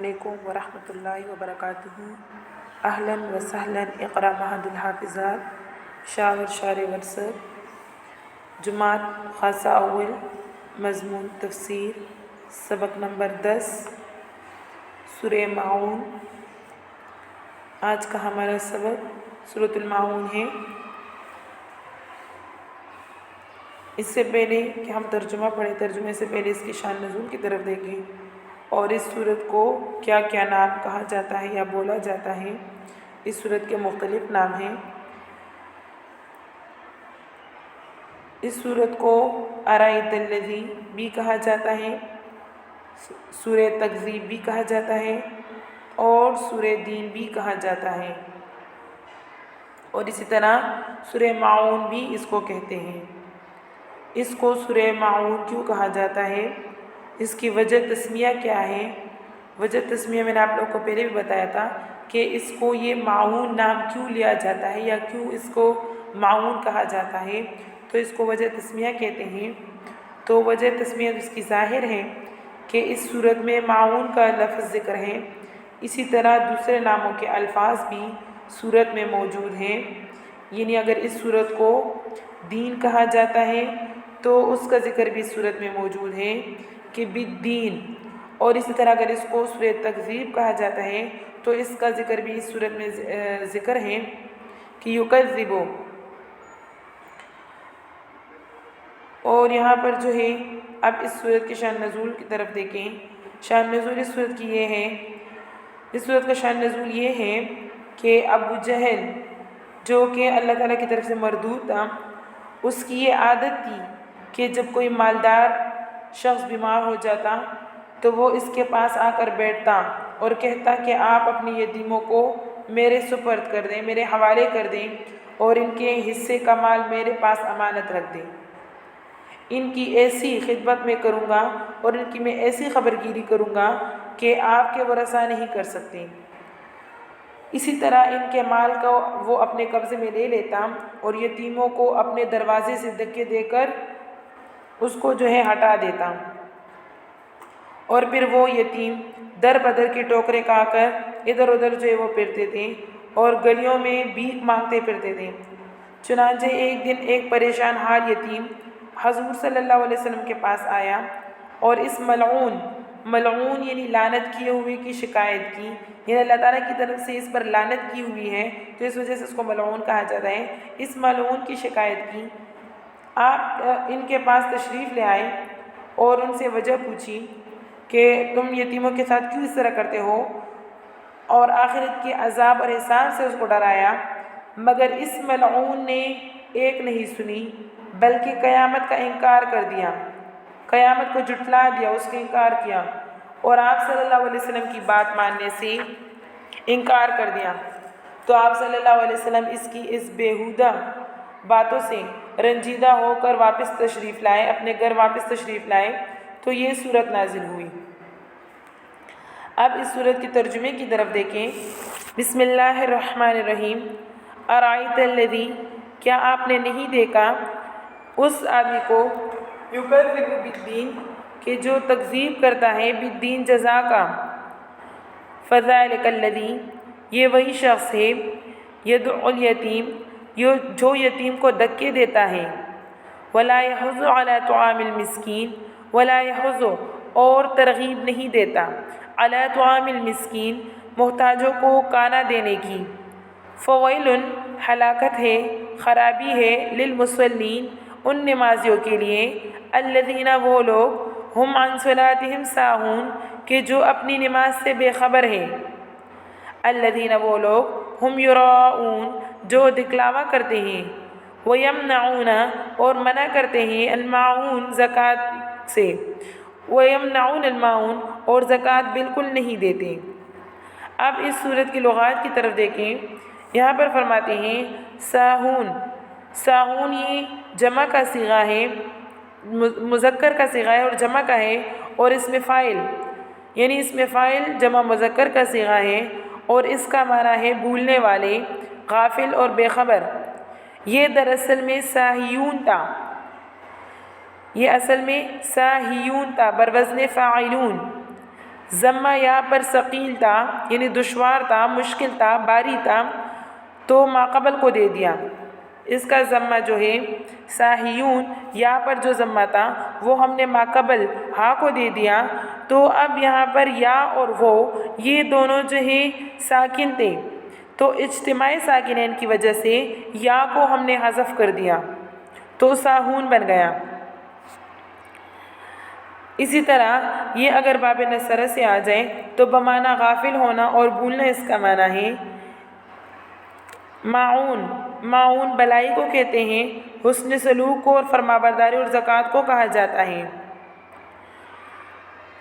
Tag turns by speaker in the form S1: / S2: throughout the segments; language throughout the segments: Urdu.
S1: علیکم ورحمۃ اللہ وبرکاتہ۔ اہلا و سہلا اقرا مہد الحافظات شاور شار ورثت جماعت خاصہ اول مضمون تفسیر سبق نمبر 10 سورہ معون۔ آج کا ہمارا سبق سورۃ المعون ہے۔ اس سے پہلے کہ ہم ترجمہ پڑھیں، ترجمے سے پہلے اس کی شان نزول کی طرف دیکھیں اور اس سورت کو کیا کیا نام کہا جاتا ہے یا بولا جاتا ہے۔ اس سورت کے مختلف نام ہیں۔ اس سورت کو ارائیت الذی بھی کہا جاتا ہے، سورہ تکذیب بھی کہا جاتا ہے اور سورہ دین بھی کہا جاتا ہے، اور اسی طرح سورہ معون بھی اس کو کہتے ہیں۔ اس کو سورہ معون کیوں کہا جاتا ہے، اس کی وجہ تسمیہ کیا ہے؟ وجہ تسمیہ میں نے آپ لوگوں کو پہلے بھی بتایا تھا کہ اس کو یہ معون نام کیوں لیا جاتا ہے یا کیوں اس کو معون کہا جاتا ہے، تو اس کو وجہ تسمیہ کہتے ہیں۔ تو وجہ تسمیہ اس کی ظاہر ہے کہ اس صورت میں معون کا لفظ ذکر ہے، اسی طرح دوسرے ناموں کے الفاظ بھی صورت میں موجود ہیں۔ یعنی اگر اس صورت کو دین کہا جاتا ہے تو اس کا ذکر بھی صورت میں موجود ہے کہ بالدین، اور اسی طرح اگر اس کو سورہ تکذیب کہا جاتا ہے تو اس کا ذکر بھی اس صورت میں ذکر ہے کہ یکذبو۔ اور یہاں پر جو ہے اب اس صورت کی شان نزول کی طرف دیکھیں۔ شان نزول اس صورت کی یہ ہے، اس صورت کا شان نزول یہ ہے کہ ابو جہل جو کہ اللہ تعالیٰ کی طرف سے مردود تھا، اس کی یہ عادت تھی کہ جب کوئی مالدار شخص بیمار ہو جاتا تو وہ اس کے پاس آ کر بیٹھتا اور کہتا کہ آپ اپنی یتیموں کو میرے سپرد کر دیں، میرے حوالے کر دیں اور ان کے حصے کا مال میرے پاس امانت رکھ دیں۔ ان کی ایسی خدمت میں کروں گا اور ان کی میں ایسی خبر گیری کروں گا کہ آپ کے ورثہ نہیں کر سکتے۔ اسی طرح ان کے مال کو وہ اپنے قبضے میں لے لیتا اور یتیموں کو اپنے دروازے سے دھکے دے کر اس کو جو ہے ہٹا دیتا، اور پھر وہ یتیم در بدر کے ٹوکرے کھا کر ادھر ادھر جو ہے وہ پھرتے تھے اور گلیوں میں بھیک مانگتے پھرتے تھے۔ چنانچہ ایک دن ایک پریشان حال یتیم حضور صلی اللہ علیہ وسلم کے پاس آیا اور اس ملعون یعنی لعنت کیے ہوئے کی شکایت کی، یعنی اللہ تعالیٰ کی طرف سے اس پر لعنت کی ہوئی ہے تو اس وجہ سے اس کو ملعون کہا جاتا ہے۔ اس ملعون کی شکایت کی، آپ ان کے پاس تشریف لے آئے اور ان سے وجہ پوچھی کہ تم یتیموں کے ساتھ کیوں اس طرح کرتے ہو، اور آخرت کے عذاب اور حساب سے اس کو ڈرایا، مگر اس ملعون نے ایک نہیں سنی بلکہ قیامت کا انکار کر دیا، قیامت کو جھٹلا دیا، اس کا انکار کیا اور آپ صلی اللہ علیہ وسلم کی بات ماننے سے انکار کر دیا۔ تو آپ صلی اللہ علیہ وسلم اس کی اس بیہودہ باتوں سے رنجیدہ ہو کر واپس تشریف لائے، اپنے گھر واپس تشریف لائے، تو یہ صورت نازل ہوئی۔ اب اس صورت کی ترجمے کی طرف دیکھیں۔ بسم اللہ الرحمن الرحیم۔ ارائیت الذی، کیا آپ نے نہیں دیکھا اس آدمی کو، یکذب بالدین، کہ جو تکذیب کرتا ہے بالدین جزا کا، فذلک الذی، یہ وہی شخص ہے، یدعو الیتیم، جو یتیم کو دھکے دیتا ہے، ولا یحض علی طعام المسکین، ولا یحض، اور ترغیب نہیں دیتا، علی طعام المسکین، محتاجوں کو کھانا دینے کی، فویل، ہلاکت ہے، خرابی ہے، للمصلین، ان نمازیوں کے لیے، الذین، وہ لوگ، ہم عن صلاتہم ساہون، کہ جو اپنی نماز سے بے خبر ہیں، الذین، وہ لوگ، ہم یراؤون، جو دکھلاوا کرتے ہیں، ویمنعون، اور منع کرتے ہیں، الماعون، زکوٰۃ سے، ویمنعون الماعون، اور زکوٰۃ بالکل نہیں دیتے۔ اب اس صورت کی لغات کی طرف دیکھیں۔ یہاں پر فرماتے ہیں ساہون، ساہون یہ جمع کا صیغہ ہے، مذکر کا صیغہ ہے اور جمع کا ہے، اور اس میں فاعل، یعنی اس میں فاعل جمع مذکر کا صیغہ ہے اور اس کا معنی ہے بھولنے والے، غافل اور بے خبر۔ یہ دراصل میں ساہیون تھا، یہ اصل میں ساہیون تھا، بروزن فاعلون، ضمہ یہاں پر ثقیل تھا یعنی دشوار تھا، مشکل تھا، باری تھا، تو ماقبل کو دے دیا۔ اس کا ضمہ جو ہے ساہیون، یہاں پر جو ضمہ تھا وہ ہم نے ماقبل ہا کو دے دیا، تو اب یہاں پر یا اور وہ یہ دونوں جو ہے ساکن تھے، تو اجتماعی ساکنین کی وجہ سے یا کو ہم نے حذف کر دیا تو ساہون بن گیا۔ اسی طرح یہ اگر باب نصرہ سے آ جائے تو بمعنی غافل ہونا اور بھولنا اس کا معنی ہے معون۔ معون بلائی کو کہتے ہیں، حسن سلوک کو اور فرمانبرداری اور زکوٰۃ کو کہا جاتا ہے۔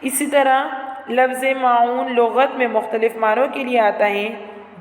S1: اسی طرح لفظ معون لغت میں مختلف معنوں کے لیے آتا ہے۔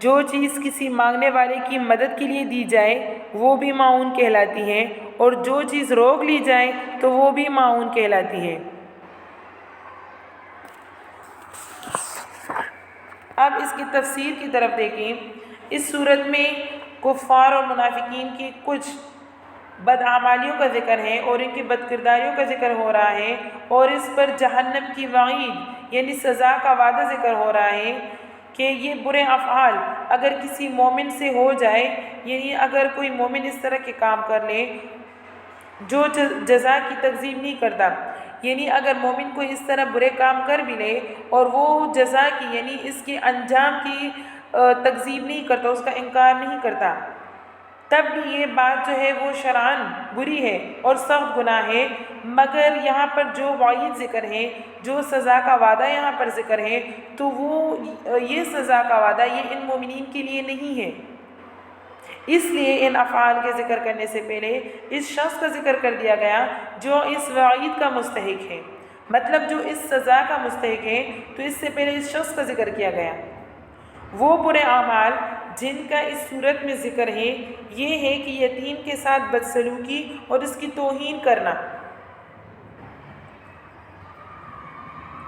S1: جو چیز کسی مانگنے والے کی مدد کے لیے دی جائے وہ بھی معون کہلاتی ہے، اور جو چیز روک لی جائے تو وہ بھی معون کہلاتی ہے۔ اب اس کی تفسیر کی طرف دیکھیں۔ اس صورت میں کفار اور منافقین کی کچھ بدعمالیوں کا ذکر ہے اور ان کی بد کرداریوں کا ذکر ہو رہا ہے، اور اس پر جہنم کی وعید یعنی سزا کا وعدہ ذکر ہو رہا ہے کہ یہ برے افعال اگر کسی مومن سے ہو جائے، یعنی اگر کوئی مومن اس طرح کے کام کر لے جو جزا کی تکذیب نہیں کرتا، یعنی اگر مومن کوئی اس طرح برے کام کر بھی لے اور وہ جزا کی یعنی اس کے انجام کی تکذیب نہیں کرتا، اس کا انکار نہیں کرتا، تب بھی یہ بات جو ہے وہ شرعاً بری ہے اور سخت گناہ ہے، مگر یہاں پر جو وعید ذکر ہے، جو سزا کا وعدہ یہاں پر ذکر ہے، تو وہ یہ سزا کا وعدہ یہ ان مومنین کے لیے نہیں ہے۔ اس لیے ان افعال کے ذکر کرنے سے پہلے اس شخص کا ذکر کر دیا گیا جو اس وعید کا مستحق ہے، مطلب جو اس سزا کا مستحق ہے، تو اس سے پہلے اس شخص کا ذکر کیا گیا۔ وہ برے اعمال جن کا اس صورت میں ذکر ہے یہ ہے کہ یتیم کے ساتھ بدسلوکی اور اس کی توہین کرنا۔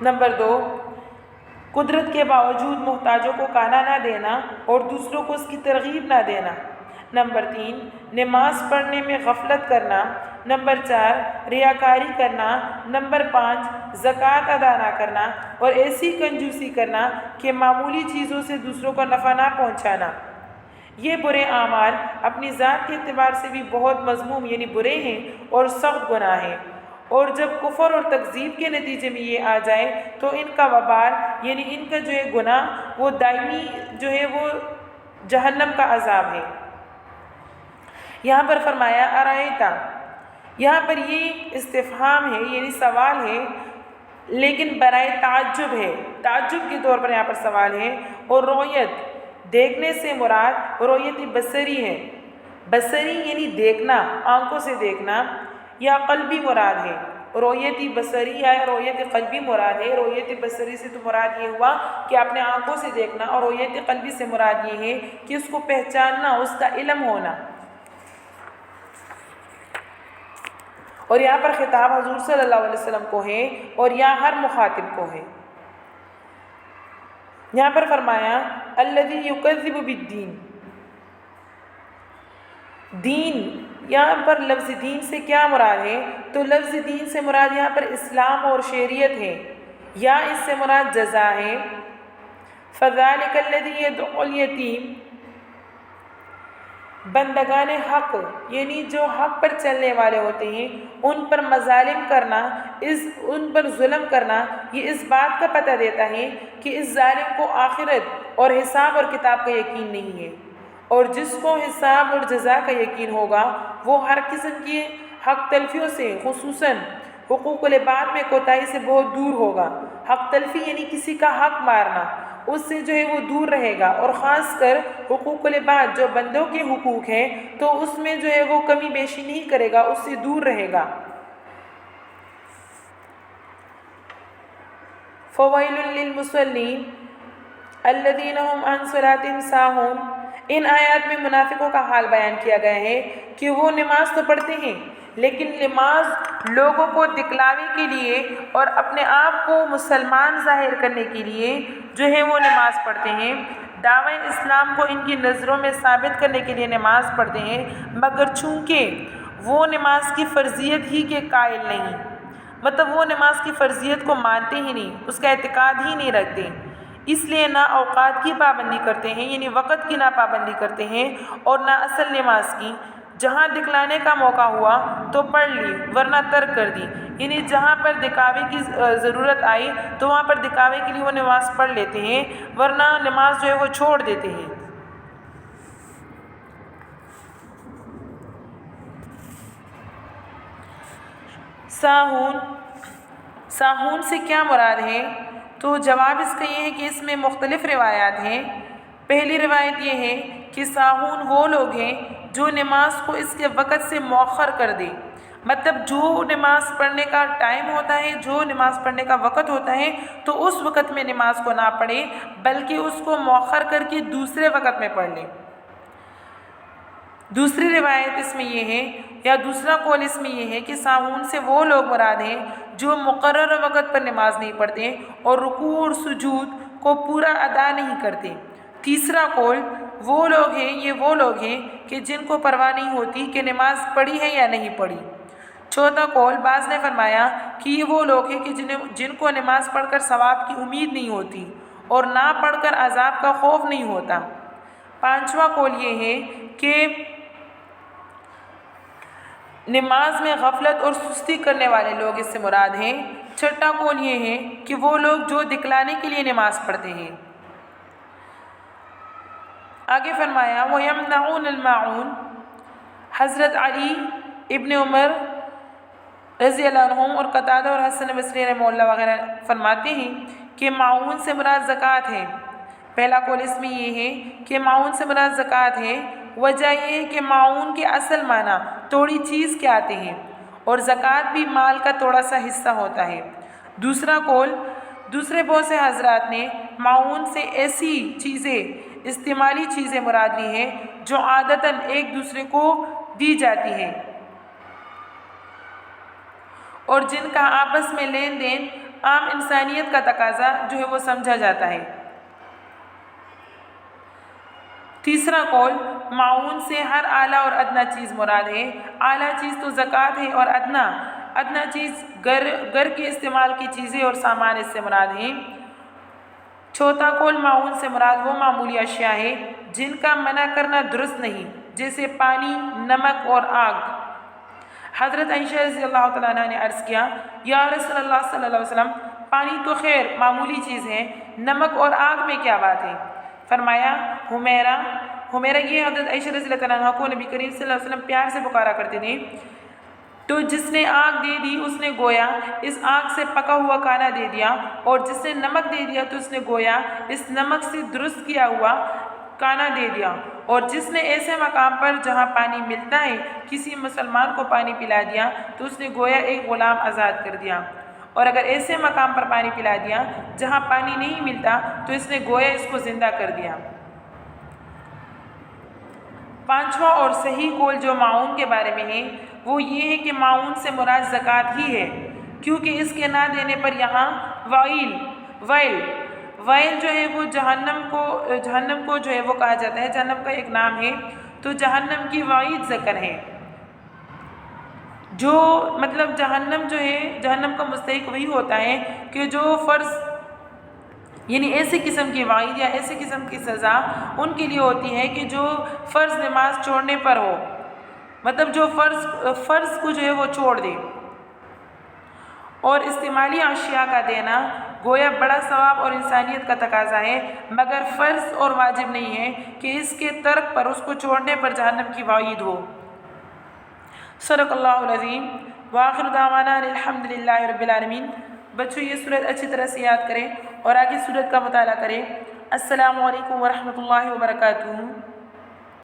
S1: نمبر 2، قدرت کے باوجود محتاجوں کو کھانا نہ دینا اور دوسروں کو اس کی ترغیب نہ دینا۔ نمبر 3، نماز پڑھنے میں غفلت کرنا۔ نمبر 4، ریاکاری کرنا۔ نمبر 5، زکوٰۃ ادا نہ کرنا اور ایسی کنجوسی کرنا کہ معمولی چیزوں سے دوسروں کو نفع نہ پہنچانا۔ یہ برے اعمال اپنی ذات کے اعتبار سے بھی بہت مذموم یعنی برے ہیں اور سخت گناہ ہیں، اور جب کفر اور تکذیب کے نتیجے میں یہ آ جائے تو ان کا وبال یعنی ان کا جو ہے گناہ وہ دائمی جو ہے وہ جہنم کا عذاب ہے۔ یہاں پر فرمایا ارائیتا، یہاں پر یہ استفہام ہے یعنی سوال ہے، لیکن برائے تعجب ہے، تعجب کے طور پر یہاں پر سوال ہے۔ اور رؤیت دیکھنے سے مراد رؤیت بصری ہے، بصری یعنی دیکھنا، آنکھوں سے دیکھنا، یا قلبی مراد ہے۔ رؤیت بصری یا رؤیت قلبی مراد ہے۔ رؤیت بصری سے تو مراد یہ ہوا کہ اپنے آنکھوں سے دیکھنا، اور رؤیت قلبی سے مراد یہ ہے کہ اس کو پہچاننا، اس کا علم ہونا۔ اور یہاں پر خطاب حضور صلی اللہ علیہ وسلم کو ہے اور یہاں ہر مخاطب کو ہے۔ یہاں پر فرمایا الذی یکذب بالدین، دین، یہاں پر لفظ دین سے کیا مراد ہے؟ تو لفظ دین سے مراد یہاں پر اسلام اور شریعت ہے، یا اس سے مراد جزا ہے۔ فذلک الذی یدعو الیتیم، بندگان حق یعنی جو حق پر چلنے والے ہوتے ہیں ان پر مظالم کرنا، ان پر ظلم کرنا، یہ اس بات کا پتہ دیتا ہے کہ اس ظالم کو آخرت اور حساب اور کتاب کا یقین نہیں ہے، اور جس کو حساب اور جزا کا یقین ہوگا وہ ہر قسم کی حق تلفیوں سے، خصوصاً حقوق العباد میں کوتاہی سے بہت دور ہوگا۔ حق تلفی یعنی کسی کا حق مارنا، اس سے جو ہے وہ دور رہے گا، اور خاص کر حقوق العباد جو بندوں کے حقوق ہیں تو اس میں جو ہے وہ کمی بیشی نہیں کرے گا، اس سے دور رہے گا۔ فویل للمصلین الذین هم عن صلاتهم ساہون، ان آیات میں منافقوں کا حال بیان کیا گیا ہے کہ وہ نماز تو پڑھتے ہیں لیکن نماز لوگوں کو دکھلاوے کے لیے اور اپنے آپ کو مسلمان ظاہر کرنے کے لیے جو ہے وہ نماز پڑھتے ہیں، دعوی اسلام کو ان کی نظروں میں ثابت کرنے کے لیے نماز پڑھتے ہیں، مگر چونکہ وہ نماز کی فرضیت ہی کے قائل نہیں، مطلب وہ نماز کی فرضیت کو مانتے ہی نہیں، اس کا اعتقاد ہی نہیں رکھتے، اس لیے نہ اوقات کی پابندی کرتے ہیں یعنی وقت کی نہ پابندی کرتے ہیں، اور نہ اصل نماز کی۔ جہاں دکھلانے کا موقع ہوا تو پڑھ لی ورنہ ترک کر دی، یعنی جہاں پر دکھاوے کی ضرورت آئی تو وہاں پر دکھاوے کے لیے وہ نماز پڑھ لیتے ہیں، ورنہ نماز جو ہے وہ چھوڑ دیتے ہیں۔ ساہون سے کیا مراد ہے؟ تو جواب اس کا یہ ہے کہ اس میں مختلف روایات ہیں۔ پہلی روایت یہ ہے کہ ساہون وہ لوگ ہیں جو نماز کو اس کے وقت سے مؤخر کر دیں، مطلب جو نماز پڑھنے کا ٹائم ہوتا ہے، جو نماز پڑھنے کا وقت ہوتا ہے تو اس وقت میں نماز کو نہ پڑھے بلکہ اس کو مؤخر کر کے دوسرے وقت میں پڑھ لیں۔ دوسری روایت اس میں یہ ہے یا دوسرا قول اس میں یہ ہے کہ ساہون سے وہ لوگ مراد ہیں جو مقررہ وقت پر نماز نہیں پڑھتے اور رکوع اور سجود کو پورا ادا نہیں کرتے۔ تیسرا قول وہ لوگ ہیں کہ جن کو پرواہ نہیں ہوتی کہ نماز پڑھی ہے یا نہیں پڑھی۔ چوتھا قول بعض نے فرمایا کہ یہ وہ لوگ ہیں کہ جن کو نماز پڑھ کر ثواب کی امید نہیں ہوتی اور نہ پڑھ کر عذاب کا خوف نہیں ہوتا۔ پانچواں قول یہ ہے کہ نماز میں غفلت اور سستی کرنے والے لوگ اس سے مراد ہیں۔ چھٹا قول یہ ہے کہ وہ لوگ جو دکھلانے کے لیے نماز پڑھتے ہیں۔ آگے فرمایا وَيَمْنَعُونَ الْمَاعُونَ، حضرت علی ابن عمر رضی اللہ عنہم اور قتادہ اور حسن بصری رحمہ اللہ وغیرہ فرماتے ہیں کہ معاون سے مراد زکوٰۃ ہے۔ پہلا قول اس میں یہ ہے کہ معاون سے مراد زکوٰۃ ہے۔ وجہ یہ ہے کہ معاون کے اصل معنی توڑی چیز کے آتے ہیں اور زکوٰۃ بھی مال کا تھوڑا سا حصہ ہوتا ہے۔ دوسرا قول دوسرے بہت سے حضرات نے معاون سے ایسی چیزیں استعمالی چیزیں مراد لی ہیں جو عادتاً ایک دوسرے کو دی جاتی ہیں اور جن کا آپس میں لین دین عام انسانیت کا تقاضا جو ہے وہ سمجھا جاتا ہے۔ تیسرا قول معاون سے ہر اعلیٰ اور ادنیٰ چیز مراد ہے۔ اعلیٰ چیز تو زکوٰۃ ہے اور ادنیٰ چیز گھر کے استعمال کی چیزیں اور سامان اس سے مراد ہیں۔ چوتھا قول معاون سے مراد وہ معمولی اشیاء ہے جن کا منع کرنا درست نہیں، جیسے پانی، نمک اور آگ۔ حضرت عائشہ رضی اللہ تعالیٰ عنہ نے عرض کیا یا رسول اللہ صلی اللہ علیہ وسلم، پانی تو خیر معمولی چیز ہے، نمک اور آگ میں کیا بات ہے؟ فرمایا حمیرہ یہ حضرت عائشہ رضی اللہ تعالیٰ عنہ کو نبی کریم صلی اللہ علیہ وسلم پیار سے پکارا کرتے تھے، تو جس نے آگ دے دی اس نے گویا اس آگ سے پکا ہوا کھانا دے دیا، اور جس نے نمک دے دیا تو اس نے گویا اس نمک سے درست کیا ہوا کھانا دے دیا، اور جس نے ایسے مقام پر جہاں پانی ملتا ہے کسی مسلمان کو پانی پلا دیا تو اس نے گویا ایک غلام آزاد کر دیا، اور اگر ایسے مقام پر پانی پلا دیا جہاں پانی نہیں ملتا تو اس نے گویا اس کو زندہ کر دیا۔ پانچواں اور صحیح قول جو معاون کے بارے میں ہے وہ یہ ہے کہ معاون سے مراد زکوٰۃ ہی ہے، کیونکہ اس کے نہ دینے پر یہاں وائل جو ہے وہ جہنم کو جو ہے وہ کہا جاتا ہے، جہنم کا ایک نام ہے، تو جہنم کی وعید ذکر ہے، جو مطلب جہنم کا مستحق وہی ہوتا ہے کہ جو فرض یعنی ایسے قسم کی وعید یا ایسے قسم کی سزا ان کے لیے ہوتی ہے کہ جو فرض نماز چھوڑنے پر ہو، مطلب جو فرض کو جو ہے وہ چھوڑ دے، اور استعمالی اشیاء کا دینا گویا بڑا ثواب اور انسانیت کا تقاضا ہے، مگر فرض اور واجب نہیں ہے کہ اس کے ترک پر، اس کو چھوڑنے پر جہنم کی وعید ہو۔ صدق اللہ العظیم وآخر دعوانا الحمدللہ رب العالمین۔ بچوں یہ سورت اچھی طرح سے یاد کریں اور آگے سورت کا مطالعہ کریں۔ السلام علیکم ورحمۃ اللہ وبرکاتہ۔